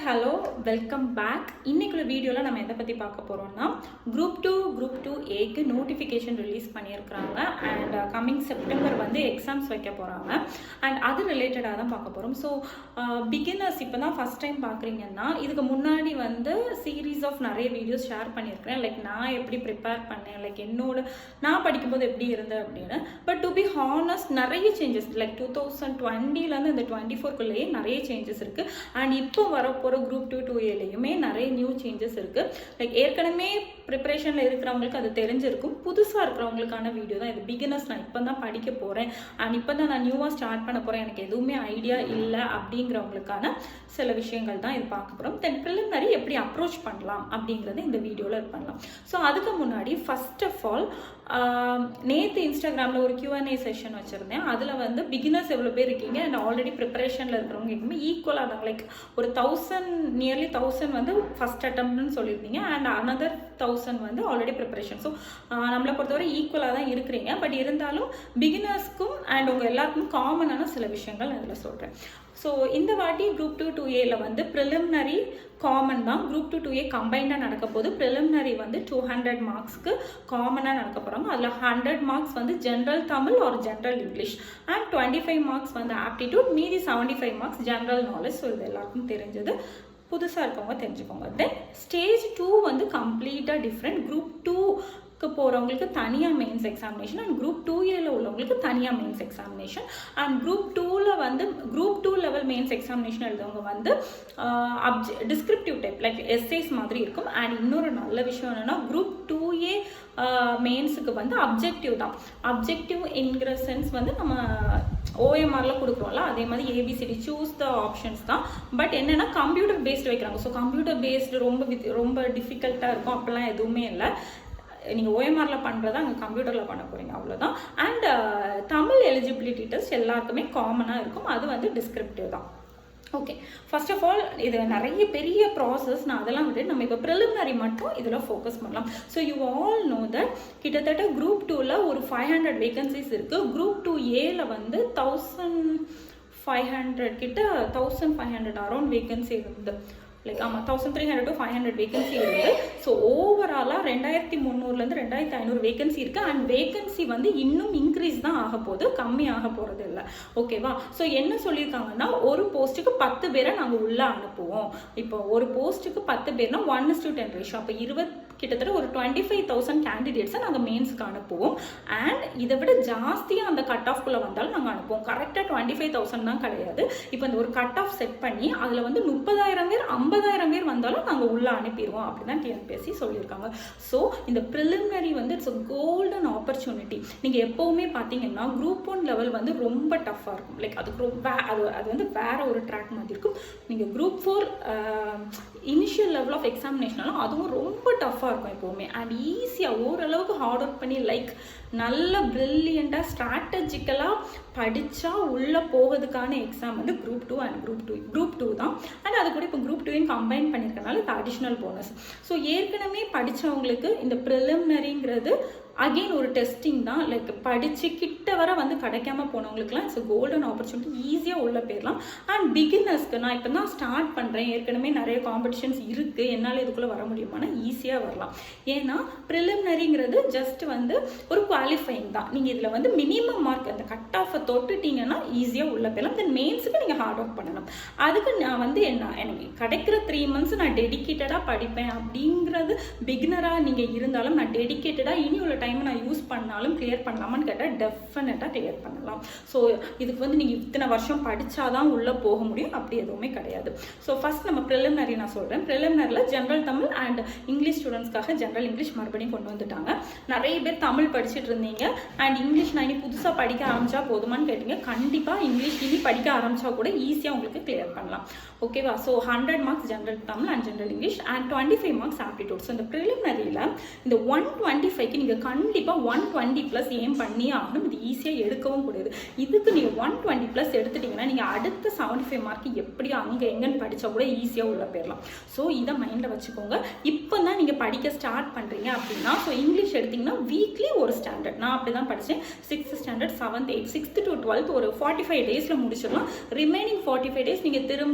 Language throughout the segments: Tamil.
Hello welcome back. இன்னைக்குள்ள வீடியோவில் நம்ம எதை பற்றி பார்க்க போகிறோம்னா குரூப் 2A நோட்டிஃபிகேஷன் ரிலீஸ் பண்ணியிருக்கிறாங்க. அண்ட் கம்மிங் செப்டம்பர் வந்து எக்ஸாம்ஸ் வைக்க போகிறாங்க. அண்ட் அது ரிலேட்டடாக தான் பார்க்க போகிறோம். ஸோ பிகினர்ஸ் இப்போ தான் ஃபஸ்ட் டைம் பார்க்குறீங்கன்னா, இதுக்கு முன்னாடி வந்து சீரீஸ் ஆஃப் நிறைய வீடியோஸ் ஷேர் பண்ணியிருக்கிறேன். லைக் நான் எப்படி ப்ரிப்பேர் பண்ணேன், லைக் நான் படிக்கும்போது எப்படி இருந்தேன் அப்படின்னு. பட் டு பி ஹானஸ்ட் நிறைய சேஞ்சஸ், லைக் 2020லேருந்து இந்த 24க்குள்ளேயே நிறைய சேஞ்சஸ் இருக்குது. அண்ட் இப்போ வரப்போகிற குரூப் 2A நிறைய நியூ சேஞ்சஸ் இருக்குது. லைக் ஏற்கனவே ப்ரிப்பரேஷனில் இருக்கிறவங்களுக்கு அது தெரிஞ்சிருக்கும். புதுசாக இருக்கிறவங்களுக்கான வீடியோ தான் இது. பிகினர்ஸ் நான் இப்போ தான் படிக்க போகிறேன் அண்ட் இப்போ தான் நான் நியூவாக ஸ்டார்ட் பண்ண போகிறேன், எனக்கு எதுவுமே ஐடியா இல்லை அப்படிங்கிறவங்களுக்கான சில விஷயங்கள் தான் இது பார்க்க போகிறோம். தென் ப்ரிலிமினரி எப்படி அப்ரோச் பண்ணலாம் அப்படிங்கிறத இந்த வீடியோவில் இது பண்ணலாம். ஸோ அதுக்கு முன்னாடி ஃபர்ஸ்ட் ஆஃப் ஆல் நேற்று இன்ஸ்டாகிராமில் ஒரு Q&A செஷன் வச்சுருந்தேன். அதில் வந்து பிகினர்ஸ் எவ்வளோ பேர் இருக்கீங்க அண்ட் ஆல்ரெடி ப்ரிப்பரேஷனில் இருக்கிறவங்க எப்பவுமே ஈக்குவலாக தான். லைக் ஒரு நியர்லி 1000 வந்து ஃபஸ்ட் அட்டம்ப்ட்னு சொல்லியிருந்தீங்க அண்ட் அனதர் 1000 வந்து ஆல்ரெடி ப்ரிப்பரேஷன். ஸோ நம்மளை பொறுத்தவரை ஈக்குவலாக தான் இருக்கிறீங்க. பட் இருந்தாலும் பிகினர்ஸ்க்கும் அண்ட் உங்கள் எல்லாருக்கும் காமனான சில விஷயங்கள் நான் இதில் சொல்கிறேன். ஸோ இந்த வாட்டி குரூப் 2A வந்து ப்ரிலிமினரி காமன் தான். குரூப் 2A கம்பைண்டாக நடக்க போது. ப்ரிலிமினரி வந்து 200 மார்க்ஸ்க்கு காமனாக நடக்க போகிறாங்க. அதில் 100 மார்க்ஸ் வந்து general Tamil or general English and 25 marks வந்து ஆப்டிடியூட், மீதி 75 மார்க்ஸ் ஜென்ரல் நாலேஜ். ஸோ இது எல்லாருக்கும் தெரிஞ்சது, புதுசாக இருக்கவங்க தெரிஞ்சுக்கோங்க. தென் ஸ்டேஜ் 2 வந்து கம்ப்ளீட்டாக டிஃப்ரெண்ட். குரூப் 2க்கு போகிறவங்களுக்கு தனியாக மெயின்ஸ் எக்ஸாமினேஷன் அண்ட் குரூப் 2Aல உள்ளவங்களுக்கு தனியாக மெயின்ஸ் எக்ஸாமினேஷன். அண்ட் குரூப் 2ல வந்து குரூப் 2 லெவல் மெயின்ஸ் எக்ஸாமினேஷன் எழுதவங்க வந்து டிஸ்கிரிப்டிவ் டைப் லைக் எஸ்ஏஸ் மாதிரி இருக்கும். அண்ட் இன்னொரு நல்ல விஷயம் என்னென்னா குரூப் 2A மெயின்ஸுக்கு வந்து அப்ஜெக்டிவ் தான். அப்ஜெக்டிவ் என்கிற சென்ஸ் வந்து நம்ம OMRல கொடுக்குறோம்ல, அதே மாதிரி ABCD சூஸ் த ஆப்ஷன்ஸ் தான். பட் என்னென்னா கம்ப்யூட்டர் பேஸ்டு வைக்கிறாங்க. ஸோ கம்ப்யூட்டர் பேஸ்டு ரொம்ப டிஃபிகல்ட்டாக இருக்கும், அப்படிலாம் எதுவுமே இல்லை. நீங்கள் OMRல பண்ணுறதா அங்கே கம்ப்யூட்டரில் பண்ண போகிறீங்க, அவ்வளோதான். அண்ட் தமிழ் எலிஜிபிலிட்டி டெஸ்ட் எல்லாருக்குமே காமனாக இருக்கும், அது வந்து டிஸ்கிரிப்டிவ் தான். ஓகே, ஃபர்ஸ்ட் ஆஃப் ஆல் இது நிறைய பெரிய ப்ராசஸ். நான் அதெல்லாம் விட்டு நம்ம இப்போ ப்ரிலிமினரி மட்டும் இதில் ஃபோக்கஸ் பண்ணலாம். So you all know that கிட்டத்தட்ட குரூப் 2ல ஒரு 500 வேகன்சிஸ் இருக்குது. குரூப் 2Aல வந்து 1500 கிட்ட 1500 அரௌண்ட் வேகன்சி இருக்குது. லைக் ஆமாம் 1300 to 500 வேகன்சி இருக்குது. ஸோ ஓவராலாக 2300லேருந்து 2500 வேகன்சி இருக்குது. அண்ட் வேகன்சி வந்து இன்னும் இன்க்ரீஸ் தான் ஆக போகுது, கம்மி ஆக போகிறது இல்லை. ஓகேவா? ஸோ என்ன சொல்லியிருக்காங்கன்னா ஒரு போஸ்ட்டுக்கு 10 பேரை நாங்கள் உள்ளே அனுப்புவோம். இப்போ ஒரு போஸ்ட்டுக்கு 10 பேர்னா 1:10 ரேஷியோ. அப்போ கிட்டத்தட்ட ஒரு 25,000 கேண்டிடேட்ஸை நாங்கள் மெயின்ஸ்க்கு அனுப்புவோம். அண்ட் இதை விட ஜாஸ்தியாக அந்த கட் ஆஃப்குள்ளே வந்தாலும் நாங்கள் அனுப்புவோம். கரெக்டாக 25,000 தான் கிடையாது. இப்போ இந்த ஒரு கட் ஆஃப் செட் பண்ணி அதில் வந்து 30,000 பேர் 50,000 பேர் வந்தாலும் நாங்கள் உள்ளே அனுப்பிடுவோம் அப்படின்னு TNPSC சொல்லியிருக்காங்க. ஸோ இந்த ப்ரிலிமினரி வந்து இட்ஸ் அ கோல்டன் ஆப்பர்ச்சுனிட்டி. நீங்கள் எப்போவுமே பார்த்தீங்கன்னா குரூப் 1 லெவல் வந்து ரொம்ப டஃப்பாக இருக்கும். லைக் அது வந்து வேற ஒரு ட்ராக் மாதிரி இருக்கும். நீங்கள் குரூப் 4 இனிஷியல் லெவல் ஆஃப் எக்ஸாமினேஷனாலும் அதுவும் ரொம்ப டஃப்பாக இருக்கும் எப்போவுமே. அண்ட் ஈஸியாக ஓரளவுக்கு ஹார்ட் ஒர்க் பண்ணி லைக் நல்ல ப்ரில்லியண்ட்டாக ஸ்ட்ராட்டஜிக்கலாக படித்தா உள்ளே போகிறதுக்கான எக்ஸாம் வந்து குரூப் 2 அண்ட் குரூப் 2 தான். அண்ட் அது கூட இப்போ குரூப் 2 கம்பைன் பண்ணியிருக்கனால இது அடிஷ்னல் போனஸ். ஸோ ஏற்கனவே படித்தவங்களுக்கு இந்த ப்ரிலிமினரிங்கிறது அகெயின் ஒரு டெஸ்டிங் தான். லைக் படித்து கிட்ட வர வந்து கிடைக்காம போனவங்களுக்குலாம் இட்ஸ் கோல்டன் ஆப்பர்ச்சுனிட்டி, ஈஸியாக உள்ள போயிடலாம். அண்ட் பிகினர்ஸ்க்கு நான் இப்போ தான் ஸ்டார்ட் பண்ணுறேன், ஏற்கனவே நிறைய காம்படிஷன்ஸ் இருக்குது, என்னால் இதுக்குள்ளே வர முடியுமானா ஈஸியாக வரலாம். ஏன்னா ப்ரிலிமினரிங்கிறது ஜஸ்ட் வந்து ஒரு குவாலிஃபைங் தான். நீங்கள் இதில் வந்து மினிமம் மார்க் அந்த கட் ஆஃபை தொட்டுட்டீங்கன்னா ஈஸியாக உள்ள போயிடலாம். தென் மெயின்ஸுக்கு நீங்கள் ஹார்ட் ஒர்க் பண்ணணும். அதுக்கு நான் வந்து எனக்கு கிடைக்கிற 3 months நான் டெடிக்கேட்டடாக படிப்பேன் அப்படிங்கிறது பிகினராக நீங்கள் இருந்தாலும் நான் டெடிக்கேட்டடாக இனி உள்ள டைம் நான் யூஸ் பண்ணாலும் கிளியர் பண்ணலாமான்னு கேட்டால் டெஃபினட்டாக கிளியர் பண்ணலாம். ஸோ இதுக்கு வந்து நீங்கள் இத்தனை வருஷம் படித்தாதான் உள்ளே போக முடியும், அப்படி எதுவுமே கிடையாது. ஸோ ஃபர்ஸ்ட் நம்ம ப்ரிலிமினரி நான் சொல்கிறேன். ப்ரிலிமினரியில் ஜென்ரல் தமிழ் அண்ட் இங்கிலீஷ் ஸ்டூடெண்ட்ஸ்க்காக ஜென்ரல் இங்கிலீஷ் மறுபடியும் கொண்டு வந்துட்டாங்க. நிறைய பேர் தமிழ் படிச்சுட்டு இருந்தீங்க அண்ட் இங்கிலீஷ் நான் இனி புதுசாக படிக்க ஆரம்பித்தா போதுமான்னு கேட்டீங்க. கண்டிப்பாக இங்கிலீஷ் இனி படிக்க ஆரம்பித்தா கூட ஈஸியாக உங்களுக்கு கிளியர் பண்ணலாம். ஓகேவா? So 100 marks general Tamil and general English and 25 marks aptitude. So இந்த ப்ரிலிமினரியில் இந்த 125க்கு நீங்கள் கண்டிப்பாக 120+ ஏம் பண்ணி ஆகணும். இது ஈஸியாக எடுக்கவும் கூடாது. இதுக்கு நீங்கள் 120+ எடுத்துட்டிங்கன்னா நீங்கள் அடுத்த 75 மார்க் எப்படி அங்கே எங்கன்னு படித்தா கூட ஈஸியாக உள்ள போயிடலாம். ஸோ இதை மைண்டில் வச்சுக்கோங்க. இப்போ தான் நீங்கள் படிக்க ஸ்டார்ட் பண்ணுறீங்க அப்படின்னா, ஸோ இங்கிலீஷ் எடுத்திங்கன்னா வீக்லி ஒரு ஸ்டாண்டர்ட். நான் அப்படி தான் படித்தேன். 6th standard 7th 8th 6th to 12th ஒரு 45 டேஸில் முடிச்சிடலாம். ரிமைனிங் 45 டேஸ் நீங்கள்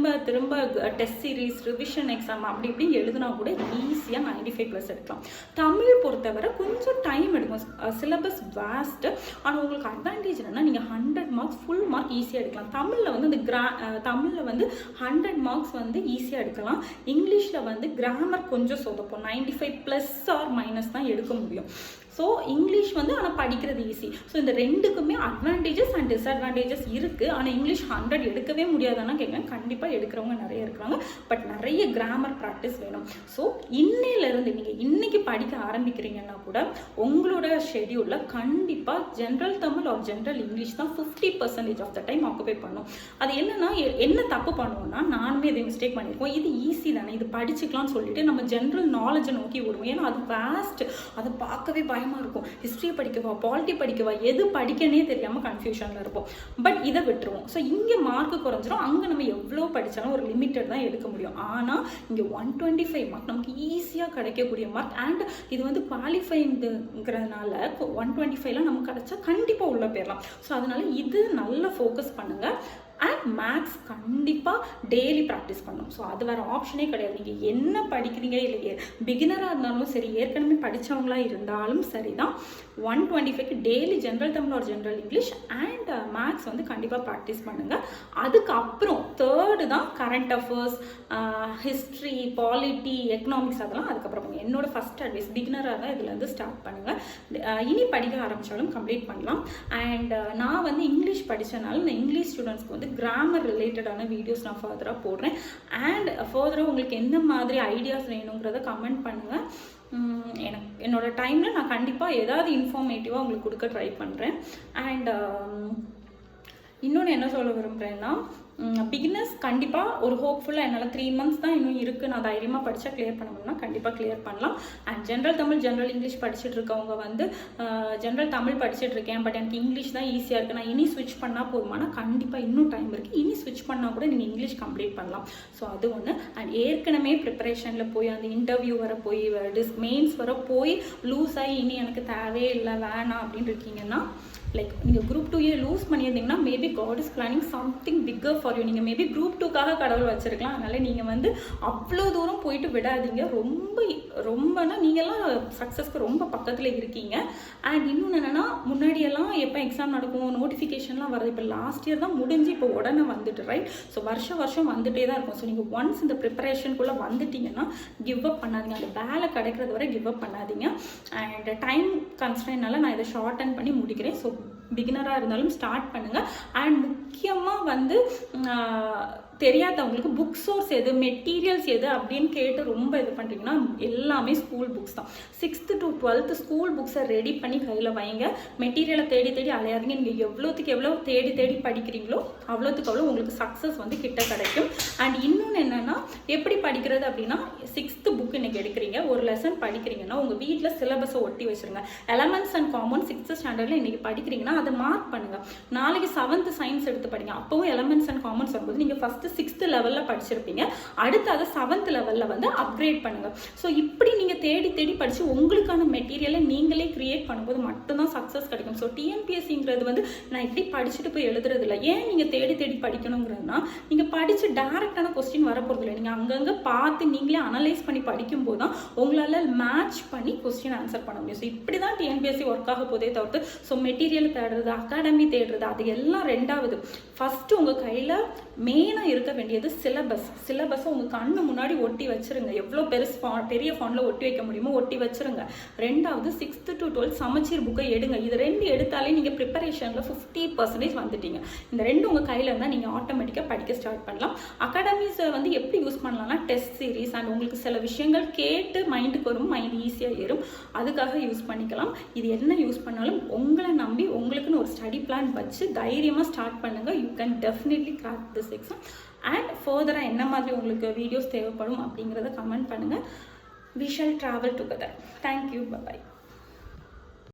திரும்ப டெஸ்ட் சீரீஸ், ரிவிஷன் எக்ஸாம் அப்படி இப்படி எழுதுனா கூட ஈஸியாக 95+ எடுக்கலாம். தமிழ் பொறுத்தவரை கொஞ்சம் டைம் எடுக்கும். சிலபஸ் வாஸ்ட்டு. ஆனால் உங்களுக்கு அட்வான்டேஜ் என்னன்னா நீங்கள் 100 மார்க்ஸ் ஃபுல் மார்க் ஈஸியாக எடுக்கலாம். தமிழில் வந்து தமிழில் வந்து 100 மார்க்ஸ் வந்து ஈஸியாக எடுக்கலாம். இங்கிலீஷில் வந்து கிராமர் கொஞ்சம் சொதப்போம். 95+ தான் எடுக்க முடியும். ஸோ இங்கிலீஷ் வந்து ஆனால் படிக்கிறது ஈஸி. ஸோ இந்த ரெண்டுக்குமே அட்வான்டேஜஸ் அண்ட் டிஸ்அட்வான்டேஜஸ் இருக்குது. ஆனால் இங்கிலீஷ் 100 எடுக்கவே முடியாதானா கேட்குறேன். கண்டிப்பாக எடுக்கிறவங்க நிறைய இருக்கிறாங்க. பட் நிறைய கிராமர் ப்ராக்டிஸ் வேணும். ஸோ இன்னையிலேருந்து நீங்கள் இன்றைக்கி படிக்க ஆரம்பிக்கிறீங்கன்னா கூட உங்களோட ஷெடியூலில் கண்டிப்பாக general Tamil or general English தான் 50% ஆஃப் த டைம் ஆக்குபை பண்ணும். அது என்னன்னா என்ன தப்பு பண்ணுவோம்னா, நானுமே இதை மிஸ்டேக் பண்ணியிருக்கோம். இது ஈஸி தானே, இது படிச்சுக்கலாம்னு சொல்லிட்டு நம்ம ஜென்ரல் நாலேஜை நோக்கி விடுவோம். ஏன்னா அது வாஸ்ட், அதை பார்க்கவே இருக்கும். ஹிஸ்டரி படிக்கவா, பாலிட்டி படிக்கவா, எது படிக்கனே தெரியாம கன்ஃபியூஷன்ல இருப்போம். பட் இதை விட்டுருவோம். ஸோ இங்க மார்க் குறைஞ்சிரும். அங்க நம்ம எவ்வளோ படிச்சாலும் ஒரு லிமிட்டட் தான் எடுக்க முடியும். ஆனா இங்க 125 மார்க் நமக்கு ஈஸியா கிடைக்கக்கூடிய மார்க். அண்ட் இது வந்து குவாலிஃபைங்கிறதுனால 125 நமக்கு கிடைச்சா கண்டிப்பா உள்ள போயிடலாம். ஸோ அதனால இது நல்லா ஃபோக்கஸ் பண்ணுங்க. அண்ட் மேக்ஸ் கண்டிப்பாக டெய்லி ப்ராக்டிஸ் பண்ணணும். ஸோ அது வேறு ஆப்ஷனே கிடையாது. நீங்கள் என்ன படிக்கிறீங்க, இல்லை பிகினராக இருந்தாலும் சரி, ஏற்கனவே படித்தவங்களா இருந்தாலும் சரி தான், 125க்கு டெய்லி ஜென்ரல் தமிழ் ஒரு ஜென்ரல் இங்கிலீஷ் அண்ட் மேக்ஸ் வந்து கண்டிப்பாக ப்ராக்டிஸ் பண்ணுங்கள். அதுக்கப்புறம் தேர்டு தான் current affairs, history, polity, economics, அதெல்லாம் அதுக்கப்புறம் என்னோட ஃபஸ்ட் அட்வைஸ். பிகினராக தான் இதுலேருந்து ஸ்டார்ட் பண்ணுங்கள். இனி படிக்க ஆரம்பித்தாலும் கம்ப்ளீட் பண்ணலாம். அண்ட் நான் வந்து இங்கிலீஷ் படித்தனால இந்த இங்கிலீஷ் ஸ்டூடெண்ட்ஸ்க்கு வந்து கிராமர் ரிலேட்டடான வீடியோஸ் நான் ஃபர்தராக போடுறேன். அண்ட் ஃபர்தராக உங்களுக்கு எந்த மாதிரி ஐடியாஸ் வேணுங்கிறத கமெண்ட் பண்ணுங்கள். என்னோட டைமில் நான் கண்டிப்பாக ஏதாவது இன்ஃபார்மேட்டிவாக உங்களுக்கு கொடுக்க ட்ரை பண்ணுறேன். அண்ட் இன்னொன்று என்ன சொல்ல விரும்புகிறேன்னா, பிகினர்ஸ் கண்டிப்பாக ஒரு ஹோப்ஃபுல்லாக என்னால் 3 months தான் இன்னும் இருக்குது, நான் தைரியமாக படித்தா கிளியர் பண்ண முடியும்னா கண்டிப்பாக கிளியர் பண்ணலாம். And general Tamil general English படிச்சுட்டு இருக்கவங்க வந்து ஜென்ரல் தமிழ் படிச்சுட்டு இருக்கேன், பட் எனக்கு இங்கிலீஷ் தான் ஈஸியாக இருக்குது, நான் இனி ஸ்விட்ச் பண்ணால் போதுமானா கண்டிப்பாக இன்னும் டைம் இருக்குது. இனி ஸ்விட்ச் பண்ணால் கூட நீங்கள் இங்கிலீஷ் கம்ப்ளீட் பண்ணலாம். ஸோ அது ஒன்று. அண்ட் ஏற்கனவே ப்ரிப்பரேஷனில் போய் அந்த இன்டர்வியூ வர போய் மெயின்ஸ் வர போய் லூஸ் ஆகி இனி எனக்கு தேவையே இல்லை வேணாம் அப்படின்னு இருக்கீங்கன்னா, லைக் நீங்கள் குரூப் 2 லூஸ் பண்ணியிருந்தீங்கன்னா maybe God is planning something bigger for you. நீங்கள் மேபி குரூப் 2க்காக கடவுள் வச்சுருக்கலாம். அதனால் நீங்கள் வந்து அவ்வளோ தூரம் போயிட்டு விடாதீங்க. ரொம்பனா நீங்கள்லாம் சக்ஸஸ்க்கு ரொம்ப பக்கத்தில் இருக்கீங்க. அண்ட் இன்னொன்று என்னென்னா, முன்னாடியெல்லாம் எப்போ எக்ஸாம் நடக்கும், நோட்டிஃபிகேஷன்லாம் வருது. இப்போ லாஸ்ட் இயர் தான் முடிஞ்சு இப்போ உடனே வந்துட்டு, ரைட்? ஸோ வருஷம் வந்துகிட்டே தான் இருக்கும். ஸோ நீங்கள் ஒன்ஸ் இந்த ப்ரிப்பரேஷனுக்குள்ளே வந்துட்டீங்கன்னா கிவ் அப் பண்ணாதீங்க. அந்த வேலை கிடைக்கிறது வரை கிவ் அப் பண்ணாதீங்க. அண்ட் டைம் கன்ஸ்ட்ரெயினால நான் இதை ஷார்டன் பண்ணி முடிக்கிறேன். ஸோ பிகினராக இருந்தாலும் ஸ்டார்ட் பண்ணுங்கள். அண்ட் முக்கியமாக வந்து தெரியாதவங்களுக்கு புக் சோர்ஸ் எது, மெட்டீரியல்ஸ் எது அப்படின்னு கேட்டு ரொம்ப இது பண்ணுறீங்கன்னா எல்லாமே ஸ்கூல் புக்ஸ் தான். 6th to 12th ஸ்கூல் புக்ஸை ரெடி பண்ணி கையில் வைங்க. மெட்டீரியலை தேடி அலையாதீங்க. நீங்கள் எவ்வளோத்துக்கு எவ்வளோ தேடி படிக்கிறீங்களோ அவ்வளோத்துக்கு அவ்வளோ உங்களுக்கு சக்ஸஸ் வந்து கிட்ட கிடைக்கும். அண்ட் இன்னொன்று என்னென்னா, எப்படி படிக்கிறது அப்படின்னா, 6th புக் இன்றைக்கி எடுக்கிறீங்க, ஒரு லெசன் படிக்கிறீங்கன்னா உங்கள் வீட்டில் சிலபஸை ஒட்டி வச்சுருங்க. எலமெண்ட்ஸ் அண்ட் காமன் 6th ஸ்டாண்டர்டில் இன்றைக்கி படிக்கிறீங்கன்னா அதை மார்க் பண்ணுங்கள். நாளைக்கு 7th சயின்ஸ் எடுத்து படிங்க. அப்போவும் எலமெண்ட்ஸ் அண்ட் காமன்ஸ் வரும்போது நீங்கள் ஃபஸ்ட்டு 6th லெவலில் படிச்சிருப்பீங்க, அடுத்து அதை 7th லெவலில் வந்து அப்கிரேட் பண்ணுங்கள். ஸோ இப்படி நீங்கள் தேடி படித்து உங்களுக்கான மெட்டீரியலை நீங்களே கிரியேட் பண்ணும்போது மட்டும்தான் சக்ஸஸ் கிடைக்கும். ஸோ டிஎன்பிஎஸ்சிங்கிறது வந்து நான் இப்படி படிச்சுட்டு போய் எழுதுறது இல்லை. ஏன் நீங்கள் தேடி படிக்கணுங்கிறதுனா, நீங்கள் படித்து டேரெக்டான கொஸ்டின் வரப்போகிறது இல்லை. நீங்கள் அங்கங்கே பார்த்து நீங்களே அனலைஸ் பண்ணி படிக்கும்போது தான் உங்களால் மேட்ச் பண்ணி கொஸ்டின் ஆன்சர் பண்ண முடியும். ஸோ இப்படி தான் டிஎன்பிஎஸ்சி ஒர்க் ஆக போதே தவிர்த்து ஸோ மெட்டீரியல் தேடுறது, அகாடமி தேடுறது, அது எல்லாம் ரெண்டாவது. ஃபஸ்ட்டு உங்கள் கையில் மெயினாக இருக்க வேண்டியது சிலபஸை உங்கள் கண்ணு முன்னாடி ஒட்டி வச்சுருங்க. எவ்வளோ பெரிய ஃபாண்டில் ஒட்டி வைக்க முடியுமோ ஒட்டி வச்சுருங்க. ரெண்டாவது 6th to 12th சமச்சீர் புக்கை எடுங்க. இது 2 எடுத்தாலே நீங்கள் ப்ரிப்பரேஷனில் 50% வந்துட்டீங்க. இந்த 2 உங்கள் கையில் இருந்தால் நீங்கள் ஆட்டோமேட்டிக்காக படிக்க ஸ்டார்ட் பண்ணலாம். அகாடமிஸை வந்து எப்படி யூஸ் பண்ணலாம்னா, டெஸ்ட் சீரீஸ் அண்ட் உங்களுக்கு சில விஷயங்கள் கேட்டு மைண்டுக்கு வரும், மைண்ட் ஈஸியாக ஏறும், அதுக்காக யூஸ் பண்ணிக்கலாம். இது என்ன யூஸ் பண்ணாலும் உங்களை நம்பி உங்களுக்குன்னு ஒரு ஸ்டடி பிளான் வச்சு தைரியமாக ஸ்டார்ட் பண்ணுங்கள். You can definitely crack this exam. And ஃபர்தராக என்ன மாதிரி உங்களுக்கு வீடியோஸ் தேவைப்படும் அப்படிங்கிறத கமெண்ட் பண்ணுங்கள். We shall travel together. Thank you. Bye-bye.